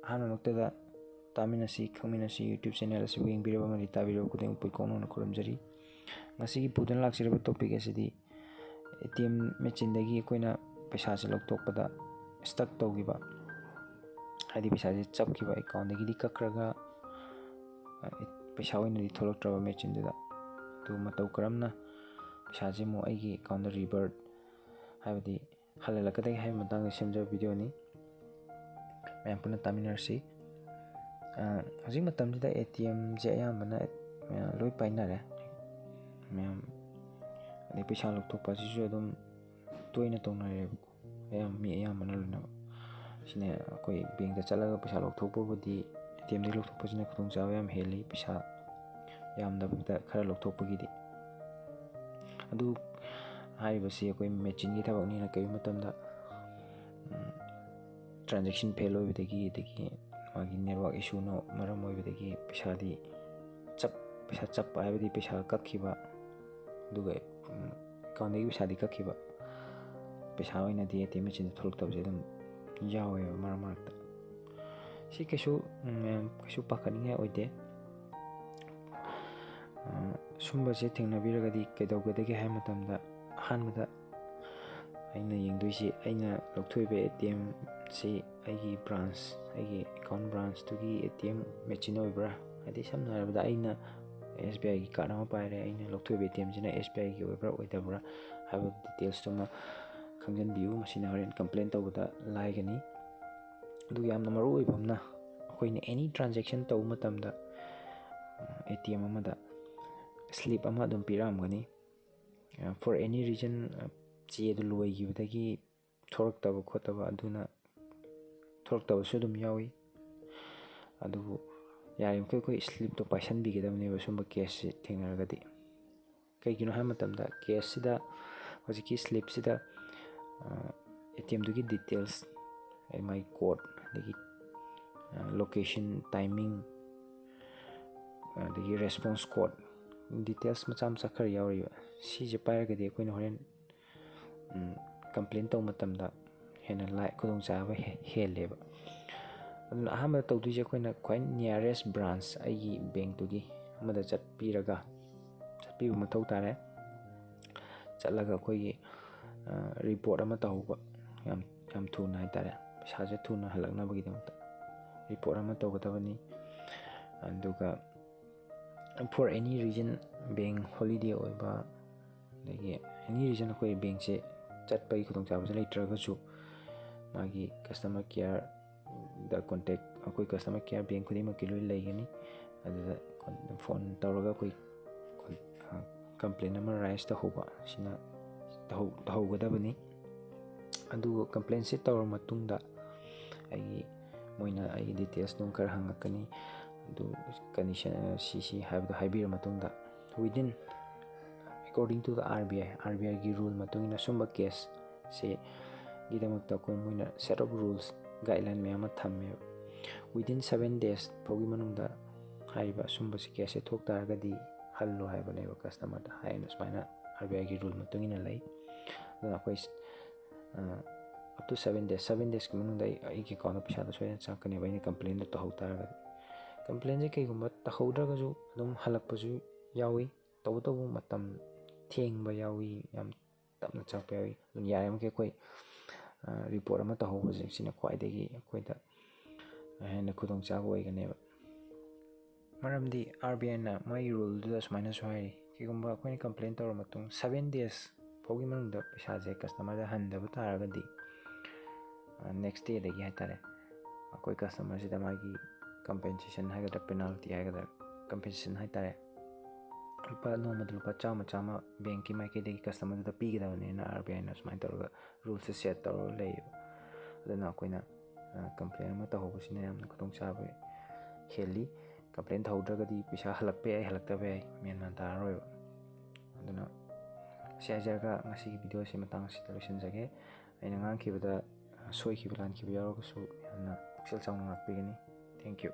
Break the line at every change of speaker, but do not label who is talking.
ꯑꯍꯥꯟꯕꯃꯛꯇꯗ ꯇꯥꯃꯤꯟꯅꯁꯤ ꯈꯪꯃꯤꯟꯅꯁꯤ YouTube channel ꯑꯁꯤꯕꯨ ꯌꯦꯡꯕꯤꯔꯕ ꯑꯃꯗꯤ ꯇꯥꯕꯤꯔꯕ ꯈꯨꯗꯤꯡꯃꯛ ꯄꯨꯏꯀꯥꯎꯅꯅ ꯈꯨꯔꯨꯝꯖꯔꯤ ꯉꯁꯤꯒꯤ ꯄꯨꯗꯨꯅ ꯂꯥꯛꯆꯔꯤꯕ ꯇꯣꯄꯤꯛ ꯑꯁꯤꯗꯤ ATM ꯃꯦꯆꯤꯟꯗꯒꯤ ꯑꯩꯈꯣꯏꯅ ꯄꯩꯁꯥꯁꯦ ꯂꯧꯊꯣꯛꯄꯗ ꯁ꯭ꯇꯛ ꯇꯧꯈꯤꯕ ꯍꯥꯏꯗꯤ ꯄꯩꯁꯥꯁꯦ ꯆꯞꯈꯤꯕ ꯑꯦꯀꯥꯎꯟꯗꯒꯤꯗꯤ ꯀꯛꯈ꯭ꯔꯒ ꯄꯩꯁꯥ ꯑꯣꯏꯅꯗꯤ ꯊꯣꯛꯂꯛꯇ꯭ꯔꯕ ꯃꯦꯆꯤꯟꯗꯨꯗ ꯑꯗꯨ ꯃꯇꯧ ꯀꯔꯝꯅ ꯄꯩꯁꯥꯁꯦ ꯑꯃꯨꯛ ꯑꯩꯒꯤ ꯑꯦꯀꯥꯎꯟꯗ ꯔꯤꯚꯔꯠ ꯍꯥꯏꯕꯗꯤ ꯍꯜꯍꯜꯂꯛꯀꯗꯒꯦ ꯍꯥꯏꯕ ꯃꯇꯥꯡꯗ ꯁꯦꯝꯖꯕ ꯚꯤꯗꯤꯑꯣꯅꯤ ꯃꯌꯥꯝ ꯄꯨꯟꯅ ꯇꯥꯃꯤꯟꯅꯔꯁꯤ ꯍꯧꯖꯤꯛ ꯃꯇꯝꯁꯤꯗ ATMꯁꯦ ꯑꯌꯥꯝꯕꯅ ꯂꯣꯏ ꯄꯥꯏꯅꯔꯦ ꯃꯌꯥꯝ ꯑꯗꯩ ꯄꯩꯁꯥ ꯂꯧꯊꯣꯛꯄ ꯑꯁꯤꯁꯨ ꯑꯗꯨꯝ ꯇꯣꯏꯅ ꯇꯧꯅꯔꯦꯕꯀꯣ ꯃꯤ ꯑꯌꯥꯝꯕꯅ ꯂꯣꯏꯅꯃꯛ ꯁꯤꯅ ꯑꯩꯈꯣꯏ ꯕꯦꯡꯛꯇ ꯆꯠꯂꯒ ꯄꯩꯁꯥ ꯂꯧꯊꯣꯛꯄꯕꯨꯗꯤ ATMꯗꯒꯤ ꯂꯧꯊꯣꯛꯄꯁꯤꯅ ꯈꯨꯗꯣꯡꯆꯥꯕ ꯌꯥꯝ ꯍꯦꯜꯂꯤ ꯄꯩꯁꯥ ꯌꯥꯝꯗꯕꯤꯗ ꯈꯔ ꯂꯧꯊꯣꯛꯄꯒꯤꯗꯤ ꯑꯗꯨ ꯍꯥꯏꯔꯤꯕꯁꯤ ꯑꯩꯈꯣꯏ ꯃꯦꯆꯤꯟꯒꯤ ꯊꯕꯛꯅꯤꯅ ꯀꯔꯤꯒꯨꯝꯕ ꯃꯇꯝꯗ ꯇ꯭ꯔꯥꯟꯖꯦꯛꯁꯟ ꯐꯦꯜ ꯑꯣꯏꯕꯗꯒꯤ ꯑꯗꯒꯤ ꯃꯥꯒꯤ ꯅꯦꯠꯋꯥꯔꯛ ꯏꯁꯨꯅ ꯃꯔꯝ ꯑꯣꯏꯕꯗꯒꯤ ꯄꯩꯁꯥ ꯆꯞꯄ ꯍꯥꯏꯕꯗꯤ ꯄꯩꯁꯥ ꯀꯛꯈꯤꯕ ꯑꯗꯨꯒ ꯑꯦꯀꯥꯎꯟꯗꯒꯤ ꯄꯩꯁꯥꯗꯤ ꯀꯛꯈꯤꯕ ꯄꯩꯁꯥ ꯑꯣꯏꯅꯗꯤ ATM ꯃꯦꯆꯤꯟꯗ ꯊꯣꯛꯂꯛꯇꯕꯁꯦ ꯑꯗꯨꯝ ꯌꯥꯎꯋꯦꯕ ꯃꯔꯛ ꯃꯔꯛꯇ ꯁꯤ ꯀꯩꯁꯨ ꯄꯥꯈꯠꯅꯤꯡꯉꯥꯏ ꯑꯣꯏꯗꯦ ꯁꯨꯝꯕꯁꯦ ꯊꯦꯡꯅꯕꯤꯔꯒꯗꯤ ꯀꯩꯗꯧꯒꯗꯒꯦ ꯍꯥꯏꯕ ꯃꯇꯝꯗ ꯑꯍꯥꯟꯕꯗ ꯑꯩꯅ ꯌꯦꯡꯗꯣꯏꯁꯤ ꯑꯩꯅ ꯂꯧꯊꯣꯛꯏꯕ ATMꯁꯤ ꯑꯩꯒꯤ ꯑꯩꯒꯤ ꯑꯦꯀꯥꯎꯟ ꯕ꯭ꯔꯥꯟꯁꯇꯨꯒꯤ ATM ꯃꯦꯆꯤꯟ ꯑꯣꯏꯕ꯭ꯔꯥ ꯍꯥꯏꯗꯤ ꯁꯝꯅ ꯍꯥꯏꯔꯕꯗ ꯑꯩꯅ SBIꯒꯤ ꯀꯥꯔꯠ ꯑꯃ ꯄꯥꯏꯔꯦ ꯑꯩꯅ ꯂꯧꯊꯣꯛꯏꯕ ATMꯁꯤꯅ SBIꯒꯤ ꯑꯣꯏꯕ꯭ꯔꯥ ꯑꯣꯏꯗꯕ꯭ꯔꯥ ꯍꯥꯏꯕ ꯗꯤꯇꯦꯜꯁꯇꯨꯃ ꯈꯪꯖꯤꯟꯕꯤꯌꯨ ꯃꯁꯤꯅ ꯍꯣꯔꯦꯟ ꯀꯝꯄ꯭ꯂꯦꯟ ꯇꯧꯕꯗ ꯂꯥꯏꯒꯅꯤ ꯑꯗꯨꯒ ꯌꯥꯝꯅ ꯃꯔꯨ ꯑꯣꯏꯕ ꯑꯃꯅ ꯑꯩꯈꯣꯏꯅ ꯑꯦꯅꯤ ꯇ꯭ꯔꯥꯟꯖꯦꯛꯁꯟ ꯇꯧꯕ ꯃꯇꯝꯗ ATM ꯑꯃꯗ ꯁ꯭ꯂꯤꯞ ꯑꯃ ꯑꯗꯨꯝ ꯄꯤꯔꯛꯑꯝꯒꯅꯤ ꯐꯣꯔ ꯑꯦꯅꯤ ꯔꯤꯖꯟ ꯆꯦꯗꯨ ꯂꯣꯏꯈꯤꯕꯗꯒꯤ ꯊꯣꯔꯛꯇꯕꯁꯨ ꯑꯗꯨꯝ ꯌꯥꯎꯏ ꯑꯗꯨꯕꯨ ꯌꯥꯔꯤꯃꯈꯩ ꯑꯩꯈꯣꯏ ꯁ꯭ꯂꯤꯞꯇꯣ ꯄꯥꯏꯁꯟꯕꯤꯒꯗꯕꯅꯦꯕ ꯁꯨꯝꯕ ꯀꯦꯁꯁꯤ ꯊꯦꯡꯅꯔꯒꯗꯤ ꯀꯩꯒꯤꯅꯣ ꯍꯥꯏꯕ ꯃꯇꯝꯗ ꯀꯦꯁꯁꯤꯗ ꯍꯧꯖꯤꯛꯀꯤ ꯁ꯭ꯂꯤꯞꯁꯤꯗ ATMꯗꯨꯒꯤ ꯗꯤꯇꯦꯜꯁ ꯃꯥꯒꯤ ꯀꯣꯗ ꯑꯗꯒꯤ ꯂꯣꯀꯦꯁꯟ ꯇꯥꯏꯃꯤꯡ ꯑꯗꯒꯤ ꯔꯦꯁꯄꯣꯟꯁ ꯀꯣꯗ ꯗꯤꯇꯦꯜꯁ ꯃꯆꯥ ꯃꯆꯥ ꯈꯔ ꯌꯥꯎꯔꯤꯕ ꯁꯤꯁꯦ ꯄꯥꯏꯔꯒꯗꯤ ꯑꯩꯈꯣꯏꯅ ꯍꯣꯔꯦꯟ ꯀꯝꯄ꯭ꯂꯦꯟ ꯇꯧꯕ ꯃꯇꯝꯗ ꯍꯦꯟꯅ ꯈꯨꯗꯣꯡꯆꯥꯕ ꯍꯦꯜꯂꯦꯕ ꯑꯗꯨꯅ ꯑꯍꯥꯟꯕꯗ ꯇꯧꯗꯣꯏꯁꯦ ꯑꯩꯈꯣꯏꯅ ꯈ꯭ꯋꯥꯏ ꯅꯤꯌꯔꯦꯁ ꯕ꯭ꯔꯥꯟꯁ ꯑꯩꯒꯤ ꯕꯦꯡꯛꯇꯨꯒꯤ ꯑꯃꯗ ꯆꯠꯄꯤꯕ ꯃꯊꯧ ꯇꯥꯔꯦ ꯆꯠꯂꯒ ꯑꯩꯈꯣꯏꯒꯤ ꯔꯤꯄꯣꯔꯠ ꯑꯃ ꯇꯧꯍꯧꯕ ꯌꯥꯝ ꯊꯨꯅ ꯍꯥꯏꯇꯥꯔꯦ ꯄꯩꯁꯥꯁꯦ ꯊꯨꯅ ꯍꯜꯂꯛꯅꯕꯒꯤꯗꯃꯛꯇ ꯔꯤꯄꯣꯔꯠ ꯑꯃ ꯇꯧꯒꯗꯕꯅꯤ ꯑꯗꯨꯒ ꯐꯣꯔ ꯑꯦꯅꯤ ꯔꯤꯖꯟ ꯕꯦꯡꯛ ꯍꯣꯂꯤꯗꯦ ꯑꯣꯏꯕ ꯑꯗꯒꯤ ꯑꯦꯅꯤ ꯔꯤꯖꯟ ꯑꯩꯈꯣꯏ ꯕꯦꯡꯛꯁꯦ ꯆꯠꯄꯒꯤ ꯈꯨꯗꯣꯡꯆꯥꯕꯁꯦ ꯂꯩꯇ꯭ꯔꯒꯁꯨ ꯃꯥꯒꯤ ꯀꯁꯇꯃꯔ ꯀꯤꯌꯔꯗ ꯀꯣꯟꯇꯦꯛ ꯑꯩꯈꯣꯏ ꯀꯁꯇꯃꯔ ꯀꯤꯌꯔ ꯕꯦꯡꯛ ꯈꯨꯗꯤꯡꯃꯛꯀꯤ ꯂꯣꯏ ꯂꯩꯒꯅꯤ ꯑꯗꯨꯗ ꯐꯣꯟ ꯇꯧꯔꯒ ꯑꯩꯈꯣꯏ ꯀꯝꯄ꯭ꯂꯦꯟ ꯑꯃ ꯔꯥꯏꯁ ꯇꯧꯍꯧꯕ ꯁꯤꯅ ꯇꯧꯍꯧꯒꯗꯕꯅꯤ ꯑꯗꯨꯒ ꯀꯝꯄ꯭ꯂꯦꯟꯁꯦ ꯇꯧꯔꯕ ꯃꯇꯨꯡꯗ ꯃꯣꯏꯅ ꯑꯩꯒꯤ ꯗꯤꯇꯦꯜꯁ ꯑꯗꯨꯝ ꯈꯔ ꯍꯪꯉꯛꯀꯅꯤ ꯑꯗꯨ ꯀꯟꯗꯤꯁꯟ ꯁꯤ ꯍꯥꯏꯕꯗꯣ ꯍꯥꯏꯕꯤꯔ ꯃꯇꯨꯡꯗ ꯋꯤꯗꯤꯟ ꯑꯦꯀꯣꯔꯗꯤꯡ ꯇꯨ ꯗ RBIꯒꯤ ꯔꯨꯜ ꯃꯇꯨꯡꯏꯟꯅ ꯁꯨꯝꯕ ꯀꯦꯁꯁꯦ ꯒꯤꯗꯃꯛꯇ ꯑꯩꯈꯣꯏ ꯃꯣꯏꯅ ꯁꯦꯠ ꯑꯣꯐ ꯔꯨꯜꯁ ꯒꯥꯏꯗꯂꯥꯏꯟ ꯃꯌꯥꯝ ꯑꯃ ꯊꯝꯃꯦꯕ ꯋꯤꯗꯤꯟ 7 days ꯐꯥꯎꯒꯤ ꯃꯅꯨꯡꯗ ꯍꯥꯏꯔꯤꯕ ꯑꯁꯨꯝꯕꯁꯤ ꯀꯦꯁꯁꯦ ꯊꯣꯛ ꯇꯥꯔꯒꯗꯤ ꯍꯜꯂꯣ ꯍꯥꯏꯕꯅꯦꯕ ꯀꯁꯇꯃꯔꯗ ꯍꯥꯏꯅ ꯁꯨꯃꯥꯏꯅ RBIꯒꯤ ꯔꯨꯜ ꯃꯇꯨꯡꯏꯟꯅ ꯂꯩ ꯑꯗꯨꯅ ꯑꯩꯈꯣꯏ up to 7 days ꯃꯅꯨꯡꯗ ꯑꯩꯒꯤ ꯑꯦꯀꯥꯎꯟꯗ ꯄꯩꯁꯥꯗꯣ ꯁꯣꯏꯗꯅ ꯆꯪꯉꯛꯀꯅꯦꯕ ꯑꯩꯅ ꯀꯝꯄ꯭ꯂꯦꯟꯗꯣ ꯇꯧꯍꯧ ꯇꯥꯔꯒꯗꯤ ꯀꯝꯄ꯭ꯂꯦꯟꯁꯦ ꯀꯩꯒꯨꯝꯕ ꯇꯧꯍꯧꯗ꯭ꯔꯒꯁꯨ ꯑꯗꯨꯝ ꯍꯜꯂꯛꯄꯁꯨ ꯌꯥꯎꯏ ꯇꯧꯕꯇꯕꯨ ꯃꯇꯝ ꯊꯦꯡꯕ ꯌꯥꯎꯏ ꯌꯥꯝ ꯇꯞꯅ ꯆꯪꯉꯛꯄ ꯌꯥꯎꯏ ꯑꯗꯨꯅ ꯌꯥꯔꯤꯃꯈꯩ ꯑꯩꯈꯣꯏ ꯔꯤꯄꯣꯔꯠ ꯑꯃ ꯇꯧꯍꯧꯕꯁꯦ ꯁꯤꯅ ꯈ꯭ꯋꯥꯏꯗꯒꯤ ꯑꯩꯈꯣꯏꯗ ꯍꯦꯟꯅ ꯈꯨꯗꯣꯡꯆꯥꯕ ꯑꯣꯏꯒꯅꯦꯕ ꯃꯔꯝꯗꯤ RBIꯅ ꯃꯥꯒꯤ ꯔꯨꯜꯗꯨꯗ ꯁꯨꯃꯥꯏꯅꯁꯨ ꯍꯥꯏꯔꯤ ꯀꯩꯒꯨꯝꯕ ꯑꯩꯈꯣꯏꯅ ꯀꯝꯄ꯭ꯂꯦꯟ ꯇꯧꯔꯕ ꯃꯇꯨꯡ 7 days ꯐꯥꯎꯒꯤ ꯃꯅꯨꯡꯗ ꯄꯩꯁꯥꯁꯦ ꯀꯁꯇꯃꯔꯗ ꯍꯟꯗꯕ ꯇꯥꯔꯒꯗꯤ ネクスト ꯗꯦꯗꯒꯤ ꯍꯥꯏꯇꯥꯔꯦ ꯑꯩꯈꯣꯏ ꯀꯁꯇꯃꯔꯁꯤꯗ ꯃꯥꯒꯤ ꯀꯝꯄꯦꯟꯁꯦꯁꯟ ꯍꯥꯏꯒꯗ꯭ꯔꯥ ꯄꯦꯅꯥꯜꯇꯤ ꯍꯥꯏꯒꯗ꯭ꯔꯥ ꯀꯝꯄꯦꯟꯁꯦꯁꯟ ꯍꯥꯏꯇꯥꯔꯦ ꯅꯣꯡꯃꯗ ꯂꯨꯄꯥ ꯆꯥꯝꯃ ꯕꯦꯡꯛꯀꯤ ꯃꯥꯏꯀꯩꯗꯒꯤ ꯀꯁꯇꯃꯔꯗꯨꯗ ꯄꯤꯒꯗꯕꯅꯤꯅ RBIꯅ ꯁꯨꯃꯥꯏꯅ ꯇꯧꯔꯒ ꯔꯨꯜꯁꯦ ꯁꯦꯠ ꯇꯧꯔꯒ ꯂꯩꯌꯦꯕ ꯑꯗꯨꯅ ꯑꯩꯈꯣꯏꯅ ꯀꯝꯄ꯭ꯂꯦꯟ ꯑꯃ ꯇꯧꯍꯧꯕꯁꯤꯅ ꯌꯥꯝꯅ ꯈꯨꯗꯣꯡꯆꯥꯕ ꯍꯦꯜꯂꯤ ꯀꯝꯄ꯭ꯂꯦꯟ ꯇꯧꯍꯧꯗ꯭ꯔꯒꯗꯤ ꯄꯩꯁꯥ ꯍꯜꯂꯛꯄ ꯌꯥꯏ ꯍꯜꯂꯛꯇꯕ ꯌꯥꯏ ꯃꯦꯟ ꯃꯥꯟ ꯇꯥꯔꯔꯣꯏꯕ ꯑꯗꯨꯅ ꯁꯤ ꯍꯥꯏꯖꯔꯒ ꯉꯁꯤꯒꯤ ꯚꯤꯗꯤꯑꯣꯁꯤ ꯃꯇꯥꯡ ꯑꯁꯤꯗ ꯂꯣꯏꯁꯤꯟꯖꯒꯦ ꯑꯩꯅ ꯉꯥꯡꯈꯤꯕꯗ ꯁꯣꯏꯈꯤꯕ ꯂꯥꯟꯈꯤꯕ ꯌꯥꯎꯔꯒꯁꯨ ꯌꯥꯝꯅ ꯄꯨꯛꯆꯦꯜ ꯆꯥꯎꯅ ꯉꯥꯛꯄꯤꯒꯅꯤ ꯊꯦꯡꯛ ꯌꯨ